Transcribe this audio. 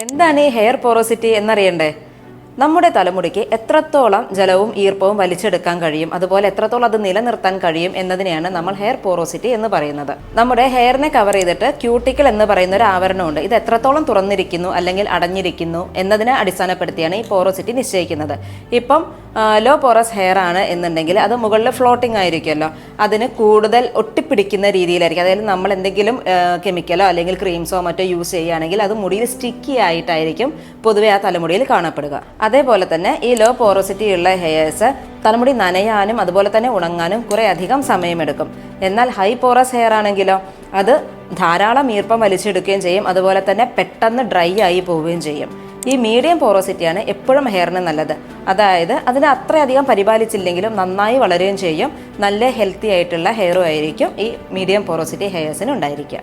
എന്താണ് ഈ hair porosity എന്നറിയണ്ടേ? നമ്മുടെ തലമുടിക്ക് എത്രത്തോളം ജലവും ഈർപ്പവും വലിച്ചെടുക്കാൻ കഴിയും, അതുപോലെ എത്രത്തോളം അത് നിലനിർത്താൻ കഴിയും എന്നതിനെയാണ് നമ്മൾ ഹെയർ പോറോസിറ്റി എന്ന് പറയുന്നത്. നമ്മുടെ ഹെയറിനെ കവർ ചെയ്തിട്ട് ക്യൂട്ടിക്കിൾ എന്ന് പറയുന്ന ഒരു ആവരണമുണ്ട്. ഇത് എത്രത്തോളം തുറന്നിരിക്കുന്നു അല്ലെങ്കിൽ അടഞ്ഞിരിക്കുന്നു എന്നതിനെ അടിസ്ഥാനപ്പെടുത്തിയാണ് ഈ പോറോസിറ്റി നിശ്ചയിക്കുന്നത്. ഇപ്പം ലോ പോറസ് ഹെയർ ആണ് എന്നുണ്ടെങ്കിൽ അത് മുകളിൽ ഫ്ലോട്ടിംഗ് ആയിരിക്കുമല്ലോ, അതിന് കൂടുതൽ ഒട്ടിപ്പിടിക്കുന്ന രീതിയിലായിരിക്കും. അതായത് നമ്മൾ എന്തെങ്കിലും കെമിക്കലോ അല്ലെങ്കിൽ ക്രീംസോ മറ്റോ യൂസ് ചെയ്യുകയാണെങ്കിൽ അത് മുടിയിൽ സ്റ്റിക്കി ആയിട്ടായിരിക്കും പൊതുവെ ആ തലമുടിയിൽ കാണപ്പെടുക. അതേപോലെ തന്നെ ഈ ലോ പോറോസിറ്റി ഉള്ള ഹെയർസ് തലമുടി നനയാനും അതുപോലെ തന്നെ ഉണങ്ങാനും കുറേ അധികം സമയമെടുക്കും. എന്നാൽ ഹൈ പോറസ് ഹെയർ ആണെങ്കിലോ അത് ധാരാളം ഈർപ്പം വലിച്ചെടുക്കുകയും ചെയ്യും, അതുപോലെ തന്നെ പെട്ടെന്ന് ഡ്രൈ ആയി പോവുകയും ചെയ്യും. ഈ മീഡിയം പോറോസിറ്റിയാണ് എപ്പോഴും ഹെയറിന് നല്ലത്. അതായത് അതിനെ അത്രയധികം പരിപാലിച്ചില്ലെങ്കിലും നന്നായി വളരുകയും ചെയ്യും. നല്ല ഹെൽത്തി ആയിട്ടുള്ള ഹെയറും ആയിരിക്കും ഈ മീഡിയം പോറോസിറ്റി ഹെയർസിന് ഉണ്ടായിരിക്കുക.